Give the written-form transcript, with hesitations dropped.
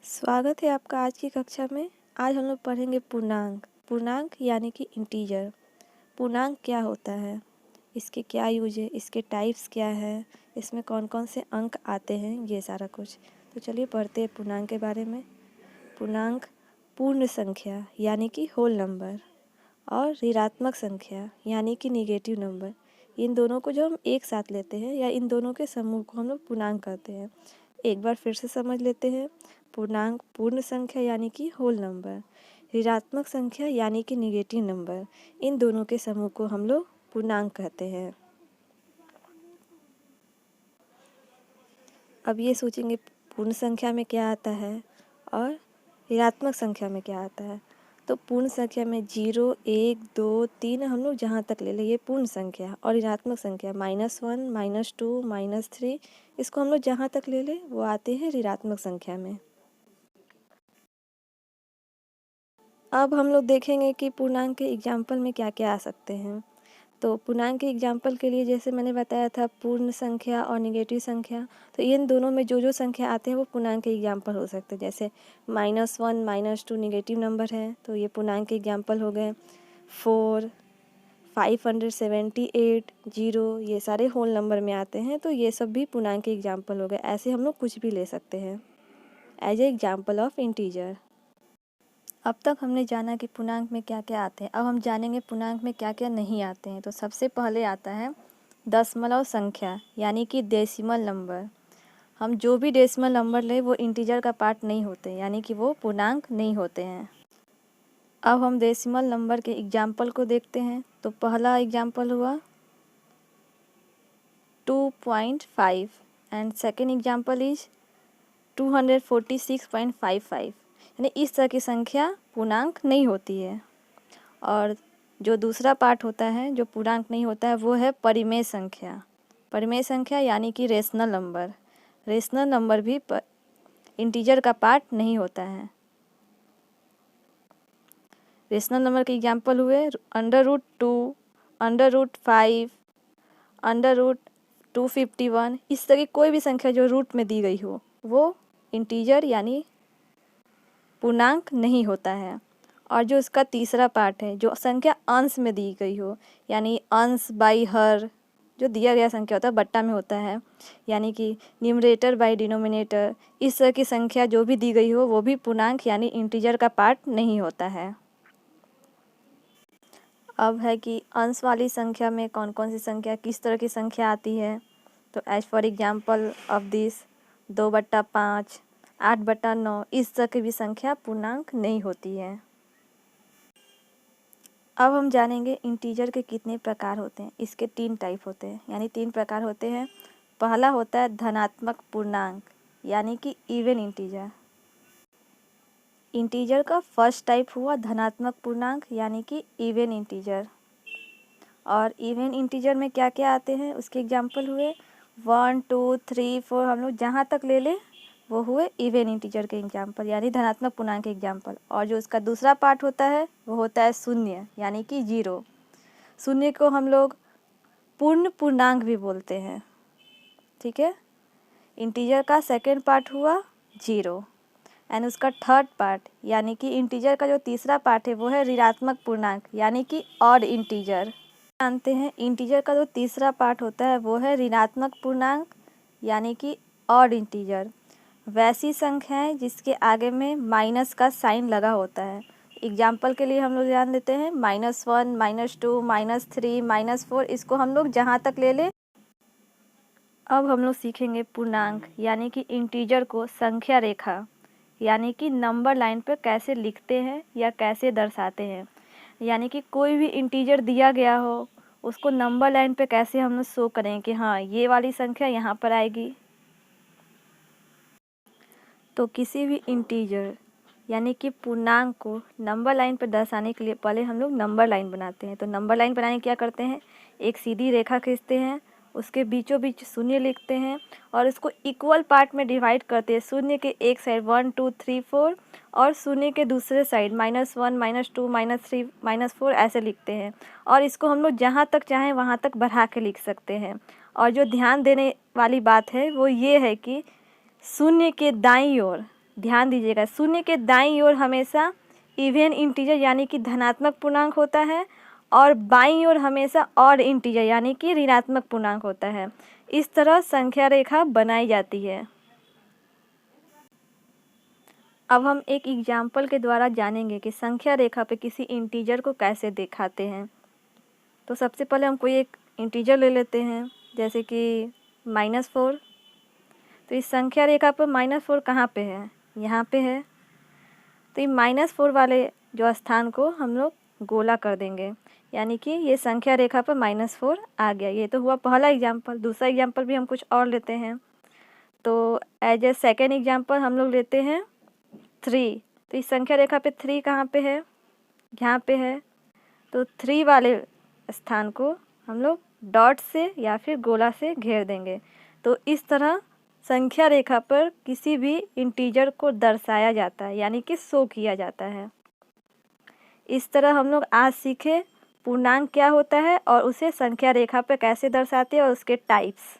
स्वागत है आपका आज की कक्षा में। आज हम लोग पढ़ेंगे पूर्णांक। पूर्णांक यानी कि इंटीजर। पूर्णांक क्या होता है, इसके क्या यूज है, इसके टाइप्स क्या है, इसमें कौन कौन से अंक आते हैं, ये सारा कुछ। तो चलिए पढ़ते हैं पूर्णांक के बारे में। पूर्णांक पूर्ण संख्या यानी कि होल नंबर और ऋणात्मक संख्या यानी कि निगेटिव नंबर, इन दोनों को जो हम एक साथ लेते हैं या इन दोनों के समूह को हम लोग पूर्णांक कहते हैं। एक बार फिर से समझ लेते हैं। पूर्णांक पूर्ण संख्या यानी कि होल नंबर, ऋणात्मक संख्या यानी कि निगेटिव नंबर, इन दोनों के समूह को हम लोग पूर्णांक कहते हैं। अब ये सोचेंगे पूर्ण संख्या में क्या आता है और ऋणात्मक संख्या में क्या आता है। तो पूर्ण संख्या में 0, 1, 2, 3 हम लोग जहाँ तक ले लें ये पूर्ण संख्या, और ऋणात्मक संख्या -1, -2, -3 इसको हम लोग जहाँ तक ले लें वो आते हैं ऋणात्मक संख्या में। अब हम लोग देखेंगे कि पूर्णांक के एग्जाम्पल में क्या क्या आ सकते हैं। तो पूर्णांक के एग्जाम्पल के लिए जैसे मैंने बताया था पूर्ण संख्या और निगेटिव संख्या, तो इन दोनों में जो जो संख्या आते हैं वो पूर्णांक के एग्जाम्पल हो सकते हैं। जैसे -1, -2 निगेटिव नंबर है तो ये पूर्णांक के एग्जाम्पल हो गए। 4, 578, 0 ये सारे होल नंबर में आते हैं, तो ये सब भी पूर्णांक के एग्जाम्पल हो गए। ऐसे हम लोग कुछ भी ले सकते हैं as a example of integer. अब तक हमने जाना कि पूर्णांक में क्या क्या आते हैं। अब हम जानेंगे पूर्णांक में क्या क्या नहीं आते हैं। तो सबसे पहले आता है दशमलव संख्या यानी कि डेसिमल नंबर। हम जो भी डेसिमल नंबर लें वो इंटीजर का पार्ट नहीं होते, यानी कि वो पूर्णांक नहीं होते हैं। अब हम डेसिमल नंबर के एग्जाम्पल को देखते हैं। तो पहला एग्जाम्पल हुआ 2.5 एंड सेकेंड एग्जाम्पल इज 246.55। यानी इस तरह की संख्या पूर्णांक नहीं होती है। और जो दूसरा पार्ट होता है जो पूर्णांक नहीं होता है वो है परिमेय संख्या। परिमेय संख्या यानी कि रेशनल नंबर। रेशनल नंबर भी इंटीजर का पार्ट नहीं होता है। रेशनल नंबर के एग्जाम्पल हुए √2, √5, √251। इस तरह की कोई भी संख्या जो रूट में दी गई हो वो इंटीजर यानी पूर्णांक नहीं होता है। और जो इसका तीसरा पार्ट है जो संख्या अंश में दी गई हो, यानी अंश बाई हर, जो दिया गया संख्या होता है बट्टा में होता है, यानी कि न्यूमरेटर बाई डिनोमिनेटर, इस तरह की संख्या जो भी दी गई हो वो भी पूर्णांक यानी इंटीजर का पार्ट नहीं होता है। अब है कि अंश वाली संख्या में कौन कौन सी संख्या, किस तरह की संख्या आती है। तो as for example of this 2/5, 8/9 इस तरह की भी संख्या पूर्णांक नहीं होती है। अब हम जानेंगे इंटीजर के कितने प्रकार होते हैं। इसके 3 टाइप होते हैं, यानी 3 प्रकार होते हैं। पहला होता है धनात्मक पूर्णांक यानी कि इवन इंटीजर। इंटीजर का फर्स्ट टाइप हुआ धनात्मक पूर्णांक यानी कि इवन इंटीजर। और इवन इंटीजर में क्या क्या आते हैं उसके एग्जाम्पल हुए 1, 2, 3, 4 हम लोग जहाँ तक ले लें वो हुए इवन इंटीजर के एग्जाम्पल यानी धनात्मक पूर्णांक के एग्जाम्पल। और जो उसका दूसरा पार्ट होता है वो होता है शून्य यानी कि 0। शून्य को हम लोग पूर्ण पूर्णांक भी बोलते हैं, ठीक है। इंटीजर का सेकेंड पार्ट हुआ 0 एंड उसका थर्ड पार्ट यानी कि इंटीजर का जो तीसरा पार्ट है वो है ऋणात्मक पूर्णांक यानी कि ऑड इंटीजर। जानते हैं इंटीजर का जो तीसरा पार्ट होता है वो है ऋणात्मक पूर्णांक यानी कि ऑड इंटीजर। वैसी संख्याएं जिसके आगे में माइनस का साइन लगा होता है। एग्जाम्पल के लिए हम लोग जान लेते हैं -1, -2, -3, -4 इसको हम लोग जहाँ तक ले लें। अब हम लोग सीखेंगे पूर्णांक यानी कि इंटीजर को संख्या रेखा यानी कि नंबर लाइन पर कैसे लिखते हैं या कैसे दर्शाते हैं। यानी कि कोई भी इंटीजर दिया गया हो उसको नंबर लाइन पे कैसे हम लोग शो करें कि हाँ ये वाली संख्या यहाँ पर आएगी। तो किसी भी इंटीजर यानी कि पूर्णांक को नंबर लाइन पर दर्शाने के लिए पहले हम लोग नंबर लाइन बनाते हैं। तो नंबर लाइन बनाने क्या करते हैं, एक सीधी रेखा खींचते हैं, उसके बीचों बीच शून्य लिखते हैं और इसको इक्वल पार्ट में डिवाइड करते हैं। शून्य के एक साइड 1, 2, 3, 4 और शून्य के दूसरे साइड -1, -2, -3, -4 ऐसे लिखते हैं। और इसको हम लोग जहाँ तक चाहें वहाँ तक बढ़ा के लिख सकते हैं। और जो ध्यान देने वाली बात है वो ये है कि शून्य के दाईं ओर ध्यान दीजिएगा, शून्य के दाईं ओर हमेशा इवन इंटीजर यानी कि धनात्मक पूर्णांक होता है और बाईं ओर हमेशा ऑड इंटीजर यानी कि ऋणात्मक पूर्णांक होता है। इस तरह संख्या रेखा बनाई जाती है। अब हम एक एग्जाम्पल के द्वारा जानेंगे कि संख्या रेखा पे किसी इंटीजर को कैसे दिखाते हैं। तो सबसे पहले हम कोई एक इंटीजर ले लेते हैं, जैसे कि -4। तो इस संख्या रेखा पर -4 कहाँ पे है? यहाँ पे है। तो ये -4 वाले जो स्थान को हम लोग गोला कर देंगे, यानी कि ये संख्या रेखा पर -4 आ गया। ये तो हुआ पहला एग्जाम्पल। दूसरा एग्जाम्पल भी हम कुछ और लेते हैं। तो एज ए सेकेंड एग्जाम्पल हम लोग लेते हैं 3। तो इस संख्या रेखा पे 3 कहाँ पे है? यहाँ पे है। तो 3 वाले स्थान को हम लोग डॉट से या फिर गोला से घेर देंगे। तो इस तरह संख्या रेखा पर किसी भी इंटीजर को दर्शाया जाता है, यानी कि शो किया जाता है। इस तरह हम लोग आज सीखे पूर्णांक क्या होता है और उसे संख्या रेखा पर कैसे दर्शाते हैं और उसके टाइप्स।